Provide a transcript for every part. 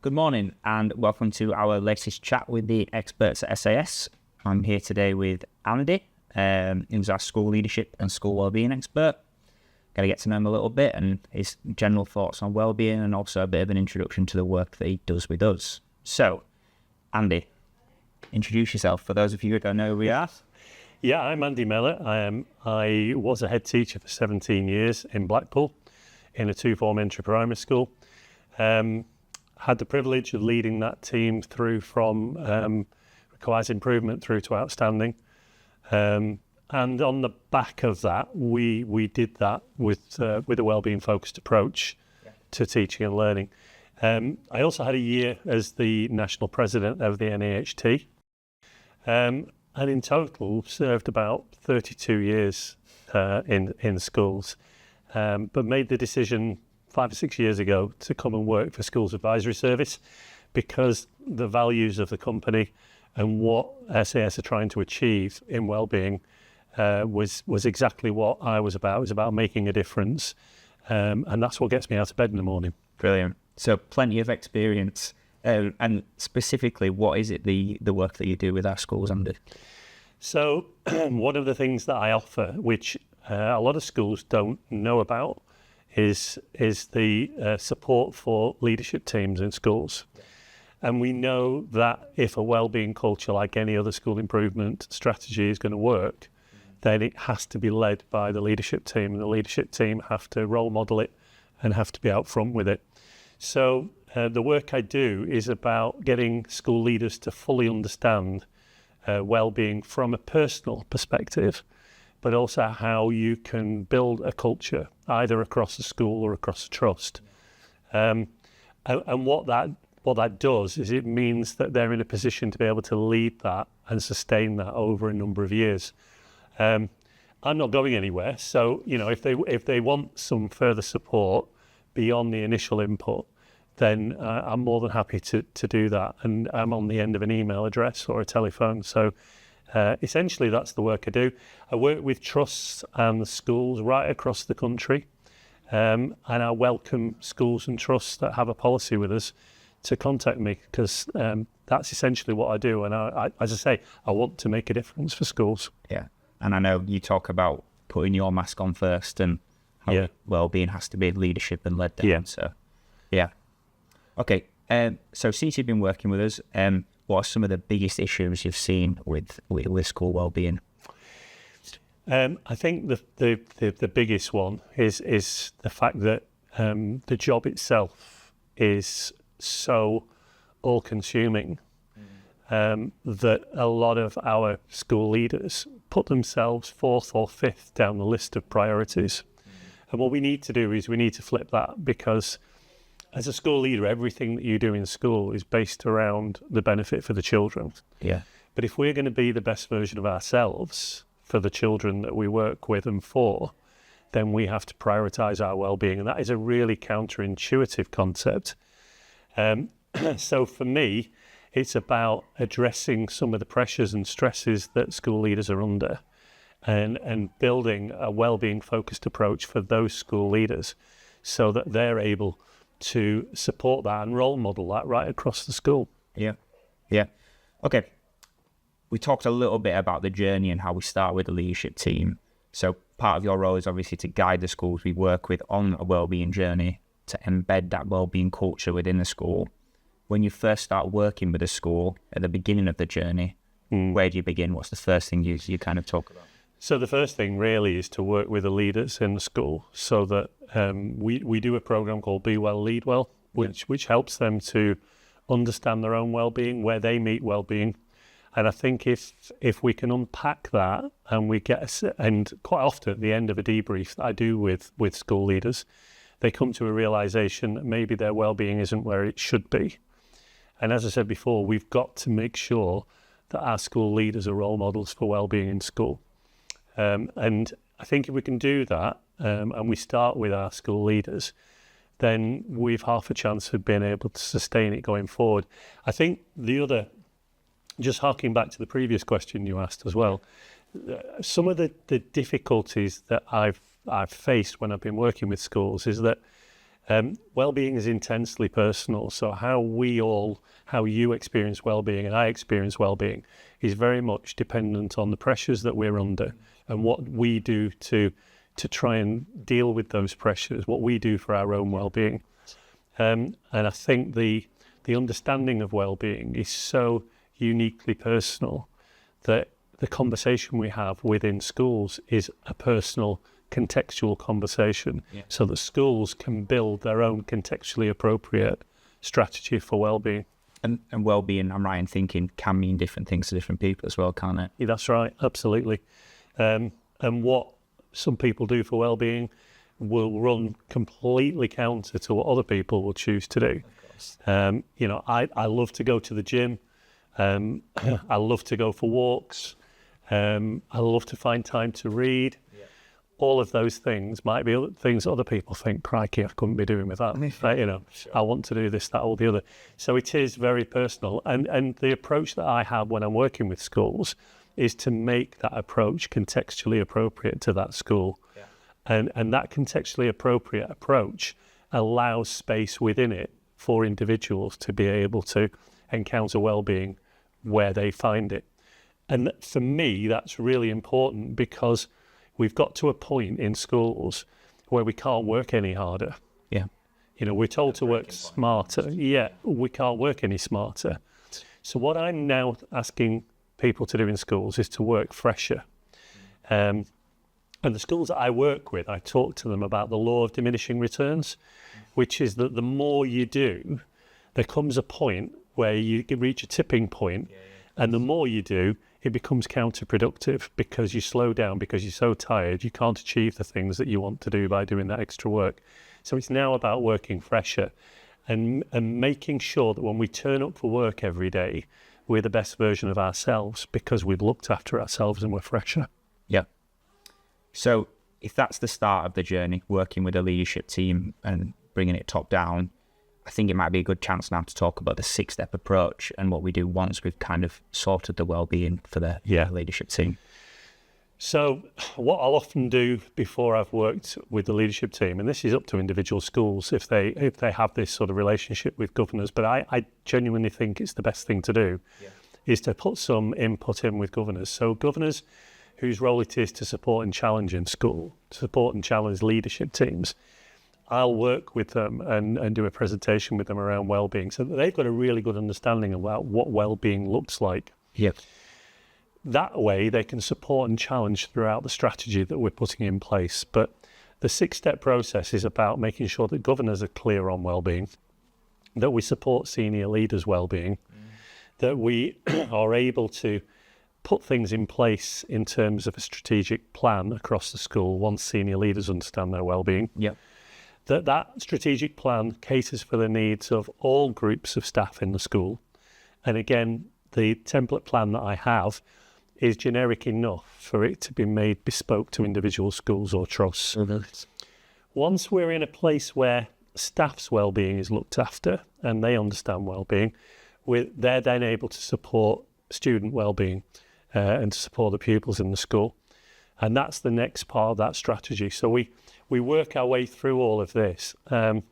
Good morning and welcome to our latest chat with the experts at SAS. I'm here today with Andy, who's our school leadership and school wellbeing expert. Got to get to know him a little bit and his general thoughts on wellbeing and also a bit of an introduction to the work that he does with us. So, Andy, introduce yourself for those of you who don't know who we are. Yeah, I'm Andy Mellor. I was a head teacher for 17 years in Blackpool in a two-form entry primary school. Had the privilege of leading that team through from requires improvement through to outstanding. And on the back of that, we did that with a wellbeing focused approach to teaching and learning. I also had a year as the national president of the NAHT. And in total served about 32 years in schools, but made the decision 5 or 6 years ago to come and work for Schools Advisory Service because the values of the company and what SAS are trying to achieve in wellbeing was exactly what I was about. It was about making a difference, and that's what gets me out of bed in the morning. Brilliant. So plenty of experience. And specifically, what is it the work that you do with our schools, Andy? So one of the things that I offer, which a lot of schools don't know about, is the support for leadership teams in schools. And we know that if a wellbeing culture, like any other school improvement strategy, is going to work, then it has to be led by the leadership team, and the leadership team have to role model it and have to be out front with it. So the work I do is about getting school leaders to fully understand well-being from a personal perspective, but also how you can build a culture either across the school or across the trust. And what that does is it means that they're in a position to be able to lead that and sustain that over a number of years. I'm not going anywhere, so if they want some further support beyond the initial input, then I'm more than happy to do that. And I'm on the end of an email address or a telephone. So essentially that's the work I do. I work with trusts and schools right across the country. And I welcome schools and trusts that have a policy with us to contact me, because that's essentially what I do. And I, as I say, I want to make a difference for schools. Yeah. And I know you talk about putting your mask on first and how wellbeing has to be leadership and led down. Yeah. So, yeah. Okay, so since you've been working with us, what are some of the biggest issues you've seen with school wellbeing? I think the biggest one is the fact that the job itself is so all-consuming that a lot of our school leaders put themselves fourth or fifth down the list of priorities. And what we need to do is we need to flip that, because as a school leader, everything that you do in school is based around the benefit for the children. Yeah. But if we're going to be the best version of ourselves for the children that we work with and for, then we have to prioritise our well-being. And that is a really counterintuitive concept. So for me, it's about addressing some of the pressures and stresses that school leaders are under, and building a well-being focused approach for those school leaders so that they're able to support that and role model that right across the school. Yeah. Okay. We talked a little bit about the journey and how we start with the leadership team. So part of your role is obviously to guide the schools we work with on a wellbeing journey, to embed that wellbeing culture within the school. When you first start working with a school at the beginning of the journey, where do you begin? What's the first thing you kind of talk about? So the first thing really is to work with the leaders in the school, so that we do a program called Be Well, Lead Well, which helps them to understand their own well-being, where they meet well-being. And I think if we can unpack that, and and quite often at the end of a debrief that I do with school leaders, they come to a realization that maybe their well-being isn't where it should be. And as I said before, we've got to make sure that our school leaders are role models for well-being in school. And I think if we can do that, and we start with our school leaders, then we've half a chance of being able to sustain it going forward. I think the other, just harking back to the previous question you asked as well, some of the difficulties that I've faced when I've been working with schools is that Well-being is intensely personal. So how you experience well-being and I experience well-being is very much dependent on the pressures that we're under and what we do to try and deal with those pressures, what we do for our own well-being. And I think the understanding of well-being is so uniquely personal that the conversation we have within schools is a personal, contextual conversation, so that schools can build their own contextually appropriate strategy for well-being. And well-being, I'm right in thinking, can mean different things to different people as well, can't it? Yeah, that's right, absolutely. And what some people do for well-being will run completely counter to what other people will choose to do. I love to go to the gym. I love to go for walks. I love to find time to read. All of those things might be things other people think, crikey, I couldn't be doing with that. Right? Sure. I want to do this, that, or the other. So it is very personal. And the approach that I have when I'm working with schools is to make that approach contextually appropriate to that school. And that contextually appropriate approach allows space within it for individuals to be able to encounter well-being where they find it. And for me, that's really important because we've got to a point in schools where we can't work any harder. Yeah. We're told to work smarter. Yeah, we can't work any smarter. So what I'm now asking people to do in schools is to work fresher. And the schools that I work with, I talk to them about the law of diminishing returns, which is that the more you do, there comes a point where you reach a tipping point, and the more you do, it becomes counterproductive because you slow down, because you're so tired, you can't achieve the things that you want to do by doing that extra work. So it's now about working fresher and making sure that when we turn up for work every day, we're the best version of ourselves because we've looked after ourselves and we're fresher. Yeah. So if that's the start of the journey, working with a leadership team and bringing it top down, I think it might be a good chance now to talk about the 6-step approach and what we do once we've kind of sorted the well-being for the leadership team. So what I'll often do before I've worked with the leadership team, and this is up to individual schools if they have this sort of relationship with governors, but I genuinely think it's the best thing to do, is to put some input in with governors. So governors whose role it is to support and challenge in school, to support and challenge leadership teams, I'll work with them and do a presentation with them around well-being so that they've got a really good understanding about what well-being looks like. Yep. That way they can support and challenge throughout the strategy that we're putting in place. But the 6-step process is about making sure that governors are clear on well-being, that we support senior leaders' well-being, that we are able to put things in place in terms of a strategic plan across the school once senior leaders understand their well-being. Yep. That strategic plan caters for the needs of all groups of staff in the school. And again, the template plan that I have is generic enough for it to be made bespoke to individual schools or trusts. Once we're in a place where staff's well-being is looked after and they understand well-being, they're then able to support student well-being and to support the pupils in the school. And that's the next part of that strategy. So we work our way through all of this. And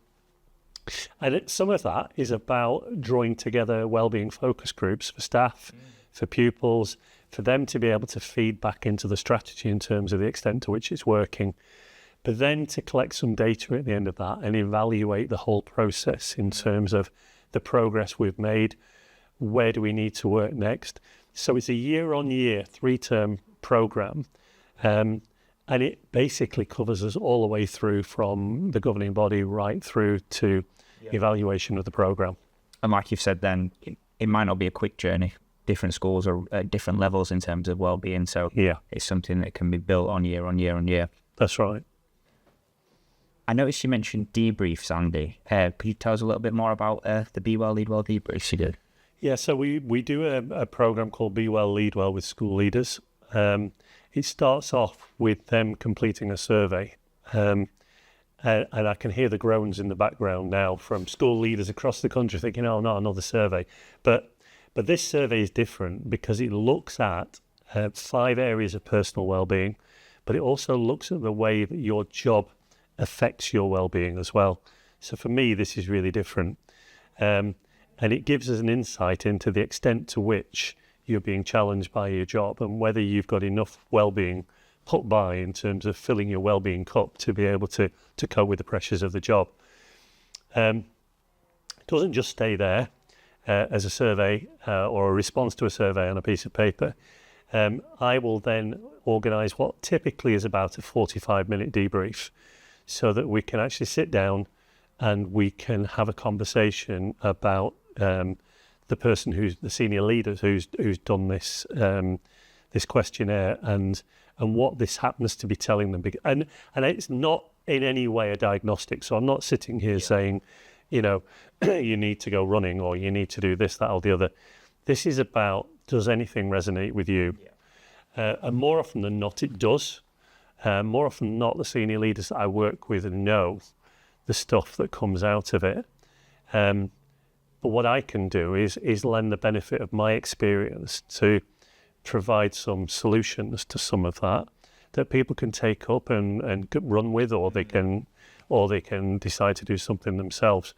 some of that is about drawing together wellbeing focus groups for staff, for pupils, for them to be able to feed back into the strategy in terms of the extent to which it's working, but then to collect some data at the end of that and evaluate the whole process in terms of the progress we've made, where do we need to work next. So it's a year-on-year, 3-term programme, and it basically covers us all the way through from the governing body right through to evaluation of the programme. And like you've said then, it might not be a quick journey. Different schools are at different levels in terms of well-being, so it's something that can be built on year. That's right. I noticed you mentioned debriefs, Andy. Could you tell us a little bit more about the Be Well, Lead Well debriefs you did? Yeah, so we do a programme called Be Well, Lead Well with school leaders. It starts off with them completing a survey. And I can hear the groans in the background now from school leaders across the country thinking, oh, not another survey. But this survey is different because it looks at 5 areas of personal well-being, but it also looks at the way that your job affects your well-being as well. So for me, this is really different. And it gives us an insight into the extent to which you're being challenged by your job and whether you've got enough well-being put by in terms of filling your well-being cup to be able to cope with the pressures of the job. It doesn't just stay there as a survey or a response to a survey on a piece of paper. I will then organise what typically is about a 45-minute debrief so that we can actually sit down and we can have a conversation about the person who's the senior leader who's done this this questionnaire and what this happens to be telling them. And it's not in any way a diagnostic. So I'm not sitting here saying, you know, you need to go running or you need to do this, that or the other. This is about, does anything resonate with you? And more often than not, it does. More often than not, the senior leaders that I work with know the stuff that comes out of it. But what I can do is lend the benefit of my experience to provide some solutions to some of that people can take up and run with, or they can decide to do something themselves.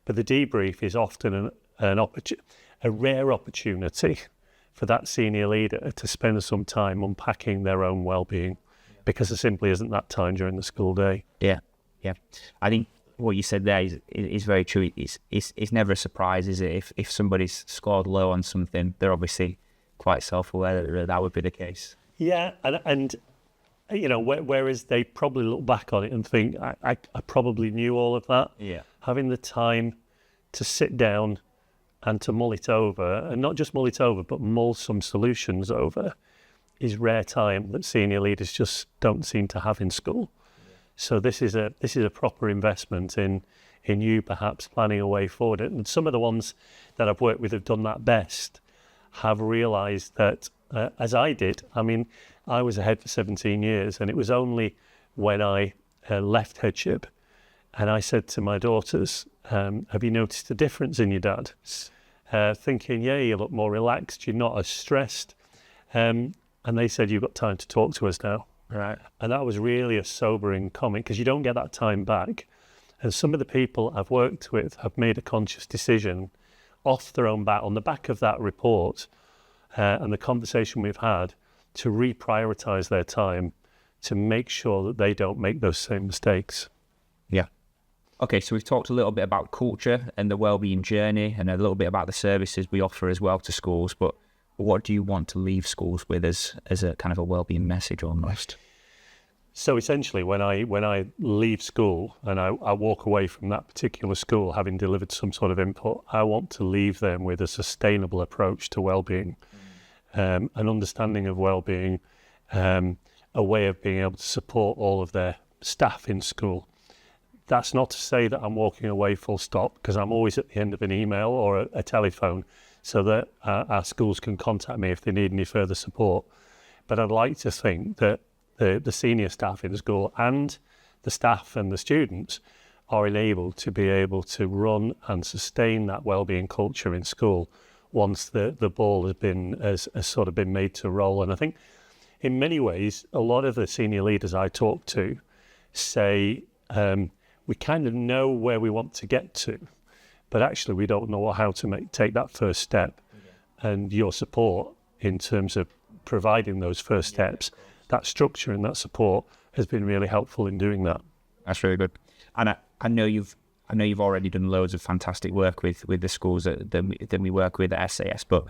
But the debrief is often a rare opportunity for that senior leader to spend some time unpacking their own well-being, because there simply isn't that time during the school day. Yeah. I think what you said there is very true. It's never a surprise, is it? If somebody's scored low on something, they're obviously quite self-aware that would be the case. Yeah, and you know, whereas they probably look back on it and think, I probably knew all of that. Yeah. Having the time to sit down and to mull it over, and not just mull it over, but mull some solutions over, is rare time that senior leaders just don't seem to have in school. So this is a proper investment in you perhaps planning a way forward. And some of the ones that I've worked with have done that best, have realised that, as I did, I mean, I was a head for 17 years, and it was only when I left headship and I said to my daughters, have you noticed a difference in your dad? Thinking, yeah, you look more relaxed, you're not as stressed. And they said, you've got time to talk to us now. Right. And that was really a sobering comment, because you don't get that time back. And some of the people I've worked with have made a conscious decision off their own bat, on the back of that report and the conversation we've had, to reprioritise their time to make sure that they don't make those same mistakes. Yeah. Okay, so we've talked a little bit about culture and the wellbeing journey, and a little bit about the services we offer as well to schools, but what do you want to leave schools with as a kind of a wellbeing message almost? So essentially, when I leave school and I walk away from that particular school having delivered some sort of input, I want to leave them with a sustainable approach to wellbeing, an understanding of wellbeing, a way of being able to support all of their staff in school. That's not to say that I'm walking away full stop, because I'm always at the end of an email or a telephone, so that our schools can contact me if they need any further support. But I'd like to think that the senior staff in the school and the staff and the students are enabled to be able to run and sustain that wellbeing culture in school once the ball has sort of been made to roll. And I think in many ways, a lot of the senior leaders I talk to say, we kind of know where we want to get to, but actually we don't know how to take that first step. And your support in terms of providing those first steps, that structure and that support has been really helpful in doing that. That's really good. And I know you've already done loads of fantastic work with the schools that we work with at SAS, but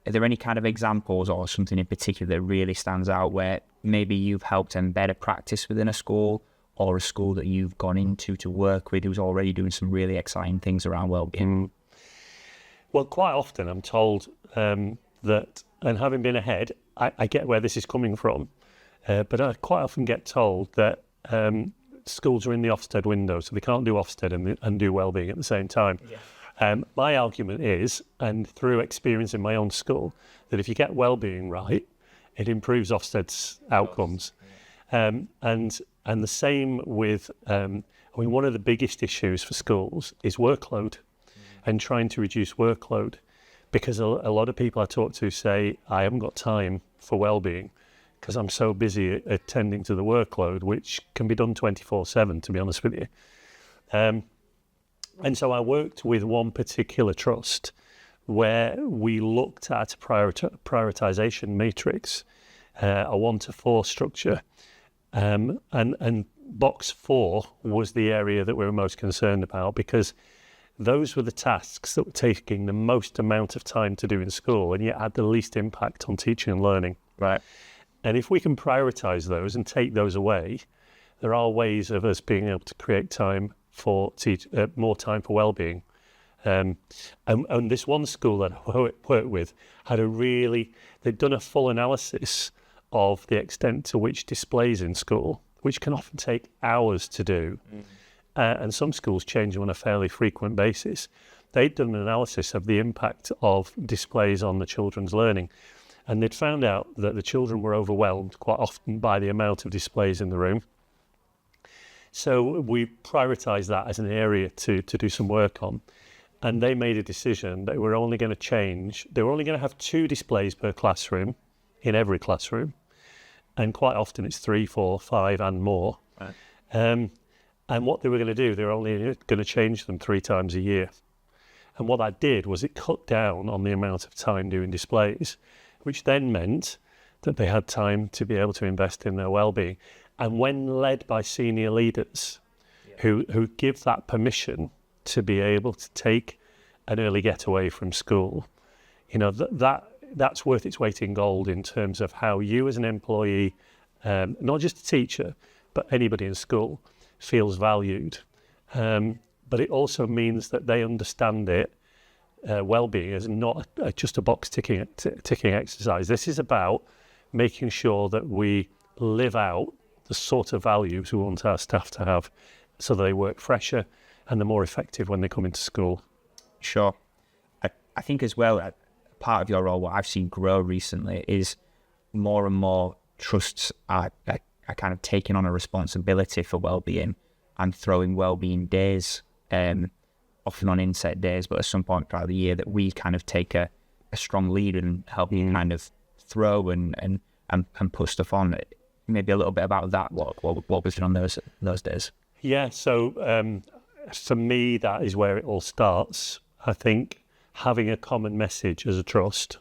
are there any kind of examples or something in particular that really stands out where maybe you've helped embed a practice within a school, or a school that you've gone into to work with who's already doing some really exciting things around wellbeing? Well, quite often I'm told that, and having been ahead, I get where this is coming from, but I quite often get told that schools are in the Ofsted window, so they can't do Ofsted and do wellbeing at the same time. Yeah. My argument is, and through experience in my own school, that if you get wellbeing right, it improves Ofsted's outcomes. And the same with, one of the biggest issues for schools is workload and trying to reduce workload, because a lot of people I talk to say, I haven't got time for wellbeing because I'm so busy attending to the workload, which can be done 24/7, to be honest with you. And so I worked with one particular trust where we looked at a prioritization matrix, a 1 to 4 structure. And box 4 was the area that we were most concerned about, because those were the tasks that were taking the most amount of time to do in school and yet had the least impact on teaching and learning. Right. And if we can prioritize those and take those away, there are ways of us being able to create time for more time for well-being. And this one school that I worked with had they'd done a full analysis of the extent to which displays in school, which can often take hours to do, and some schools change them on a fairly frequent basis. They'd done an analysis of the impact of displays on the children's learning, and they'd found out that the children were overwhelmed quite often by the amount of displays in the room. So we prioritised that as an area to do some work on, and they made a decision that they were only going to have 2 displays per classroom in every classroom, and quite often it's 3, 4, 5 and more. Right. And what they were going to do, they were only going to change them 3 times a year. And what that did was it cut down on the amount of time doing displays, which then meant that they had time to be able to invest in their well-being. And when led by senior leaders who give that permission to be able to take an early getaway from school, that's worth its weight in gold in terms of how you as an employee, not just a teacher, but anybody in school, feels valued. But it also means that they understand well-being as not just a box ticking exercise. This is about making sure that we live out the sort of values we want our staff to have, so that they work fresher and they're more effective when they come into school. Sure. I think as well, part of your role, what I've seen grow recently, is more and more trusts are kind of taking on a responsibility for well-being and throwing well-being days, often on inset days, but at some point throughout the year, that we kind of take a strong lead and help you kind of throw and put stuff on. Maybe a little bit about that. What was it on those days? Yeah. So for me, that is where it all starts. I think having a common message as a trust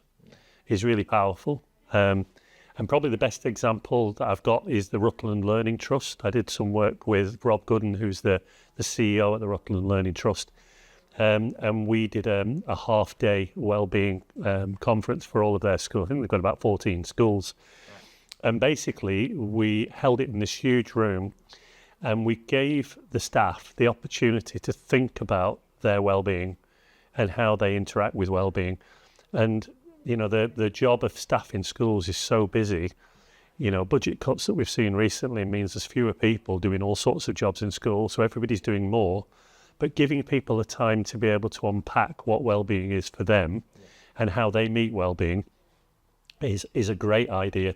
is really powerful. And probably the best example that I've got is the Rutland Learning Trust. I did some work with Rob Gooden, who's the CEO at the Rutland Learning Trust. And we did a half-day wellbeing conference for all of their schools. I think they've got about 14 schools. And basically, we held it in this huge room, and we gave the staff the opportunity to think about their well-being and how they interact with well-being. And the job of staff in schools is so busy. Budget cuts that we've seen recently means there's fewer people doing all sorts of jobs in school, so everybody's doing more. But giving people the time to be able to unpack what well-being is for them and how they meet well-being is a great idea.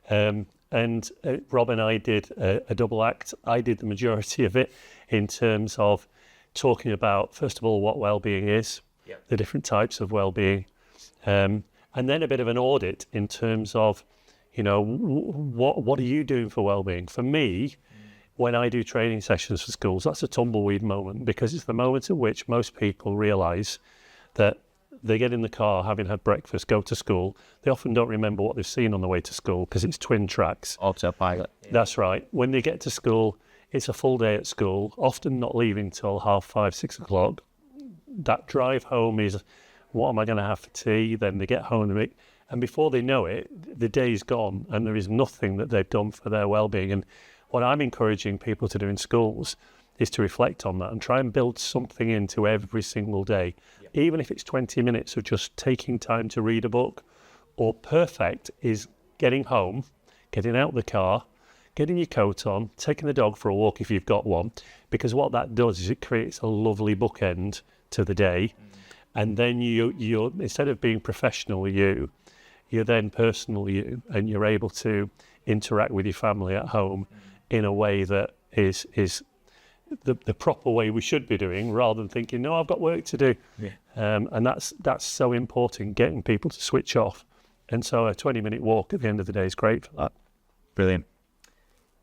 And Rob and I did a double act. I did the majority of it in terms of talking about, first of all, what well-being is, the different types of well-being, and then a bit of an audit in terms of, what are you doing for well-being? For me, when I do training sessions for schools, that's a tumbleweed moment, because it's the moment at which most people realise that they get in the car, having had breakfast, go to school. They often don't remember what they've seen on the way to school because it's twin tracks. Autopilot. That's right. When they get to school, it's a full day at school, often not leaving till 5:30, 6 o'clock. That drive home is, what am I going to have for tea? Then they get home and before they know it, the day's gone and there is nothing that they've done for their well-being. And what I'm encouraging people to do in schools is to reflect on that and try and build something into every single day. Even if it's 20 minutes of just taking time to read a book, or perfect is getting home, getting out the car, getting your coat on, taking the dog for a walk if you've got one, because what that does is it creates a lovely bookend to the day. And then you're instead of being professional you're then personal you, and you're able to interact with your family at home in a way that is the proper way we should be doing, rather than thinking, no, I've got work to do. And that's so important, getting people to switch off. And so a 20-minute walk at the end of the day is great for that. Brilliant.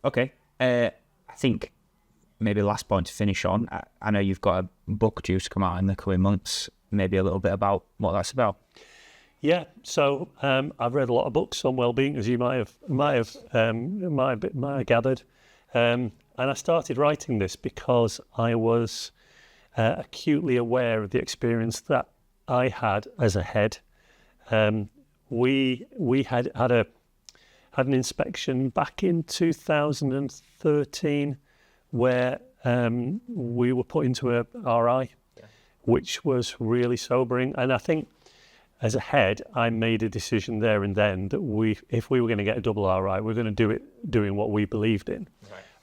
Okay. I think maybe last point to finish on, I know you've got a book due to come out in the coming months, maybe a little bit about what that's about. Yeah, so I've read a lot of books on well-being, as you might have gathered, and I started writing this because I was acutely aware of the experience that I had as a head. We had an inspection back in 2013 where we were put into a RI, which was really sobering, and I think, as a head, I made a decision there and then that if we were going to get a double RI, we're going to do it doing what we believed in,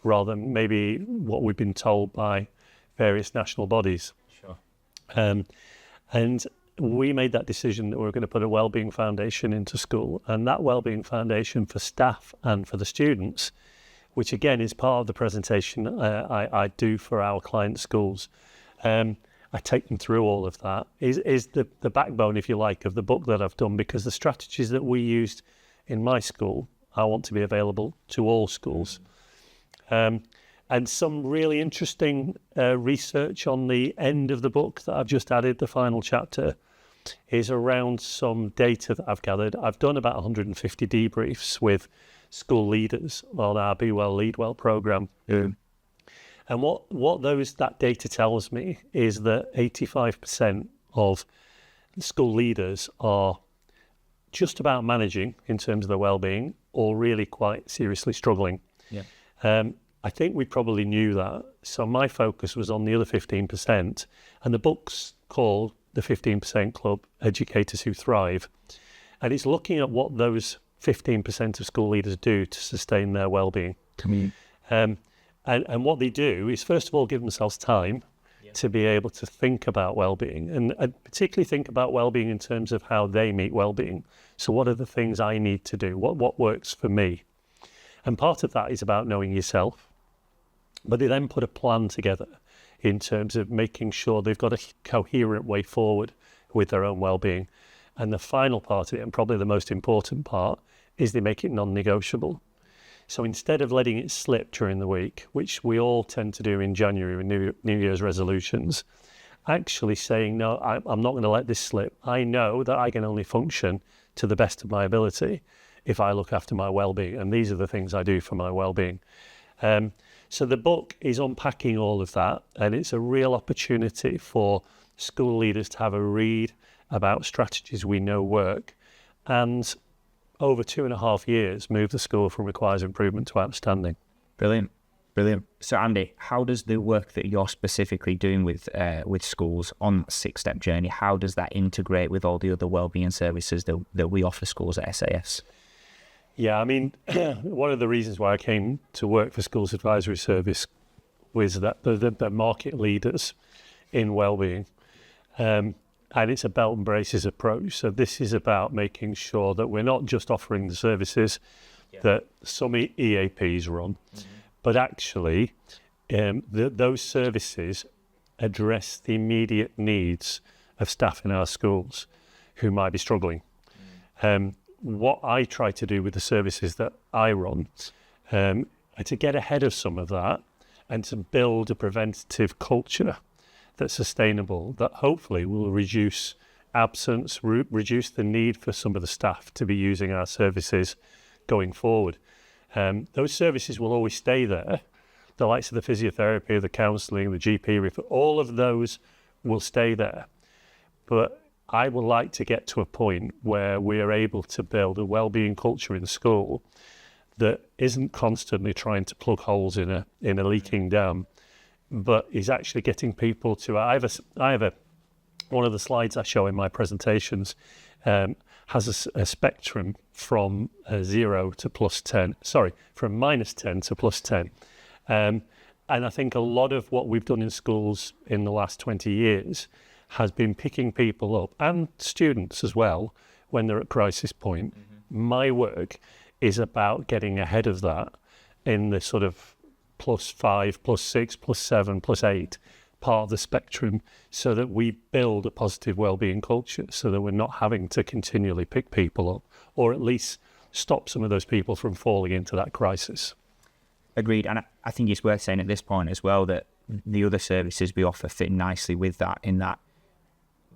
rather than maybe what we've been told by various national bodies. Sure. And we made that decision that we were going to put a wellbeing foundation into school, and that wellbeing foundation for staff and for the students, which again is part of the presentation I do for our client schools. I take them through all of that, is the backbone, if you like, of the book that I've done, because the strategies that we used in my school, I want to be available to all schools. And some really interesting research on the end of the book that I've just added, the final chapter, is around some data that I've gathered. I've done about 150 debriefs with school leaders on our Be Well, Lead Well programme. Yeah. And what that data tells me is that 85% of school leaders are just about managing in terms of their well-being, or really quite seriously struggling. Yeah. I think we probably knew that. So my focus was on the other 15%, and the book's called The 15% Club, Educators Who Thrive. And it's looking at what those 15% of school leaders do to sustain their well-being. And what they do is, first of all, give themselves time to be able to think about well-being, and particularly think about well-being in terms of how they meet well-being. So what are the things I need to do? What works for me? And part of that is about knowing yourself. But they then put a plan together in terms of making sure they've got a coherent way forward with their own well-being. And the final part of it, and probably the most important part, is they make it non-negotiable. So instead of letting it slip during the week, which we all tend to do in January with New Year's resolutions, actually saying, no, I'm not going to let this slip. I know that I can only function to the best of my ability if I look after my well-being. And these are the things I do for my well-being. So the book is unpacking all of that, and it's a real opportunity for school leaders to have a read about strategies we know work, and over 2.5 years, move the school from requires improvement to outstanding. Brilliant. So Andy, how does the work that you're specifically doing with schools on the 6-step journey, how does that integrate with all the other wellbeing services that we offer schools at SAS? Yeah, I mean, one of the reasons why I came to work for Schools Advisory Service was that they're market leaders in wellbeing. And it's a belt and braces approach. So this is about making sure that we're not just offering the services that some EAPs run, but actually those services address the immediate needs of staff in our schools who might be struggling. What I try to do with the services that I run to get ahead of some of that and to build a preventative culture that's sustainable, that hopefully will reduce absence, reduce the need for some of the staff to be using our services going forward. Those services will always stay there. The likes of the physiotherapy, the counselling, the GP, all of those will stay there. But I would like to get to a point where we are able to build a wellbeing culture in school that isn't constantly trying to plug holes in a leaking dam, but is actually getting people to. I have one of the slides I show in my presentations has a spectrum from 0 to +10. Sorry, from -10 to +10. And I think a lot of what we've done in schools in the last 20 years has been picking people up, and students as well, when they're at crisis point. My work is about getting ahead of that in the sort of +5, +6, +7, +8 part of the spectrum, so that we build a positive wellbeing culture, so that we're not having to continually pick people up, or at least stop some of those people from falling into that crisis. Agreed. And I think it's worth saying at this point as well that the other services we offer fit nicely with that, in that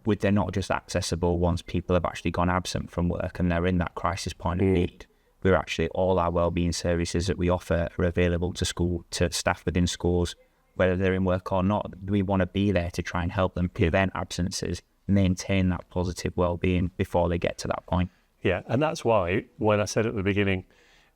they're not just accessible once people have actually gone absent from work and they're in that crisis point of need. We're actually, all our wellbeing services that we offer are available to staff within schools, whether they're in work or not. We want to be there to try and help them prevent absences, maintain that positive well-being before they get to that point. Yeah, and that's why when I said at the beginning,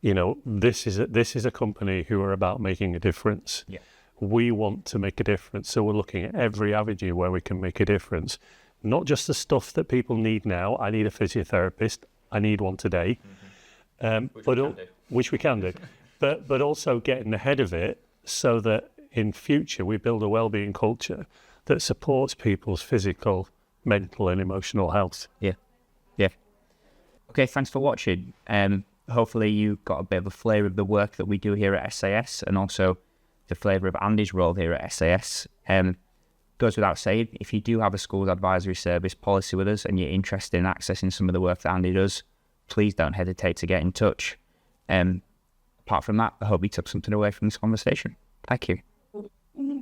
you know, this is a company who are about making a difference. Yeah. We want to make a difference, so we're looking at every avenue where we can make a difference. Not just the stuff that people need now. I need a physiotherapist. I need one today. Which we can do. But also getting ahead of it so that in future we build a wellbeing culture that supports people's physical, mental and emotional health. Yeah. Okay, thanks for watching. Hopefully you got a bit of a flavour of the work that we do here at SAS, and also the flavour of Andy's role here at SAS. Goes without saying, if you do have a schools advisory service policy with us and you're interested in accessing some of the work that Andy does, please don't hesitate to get in touch. Apart from that, I hope you took something away from this conversation. Thank you.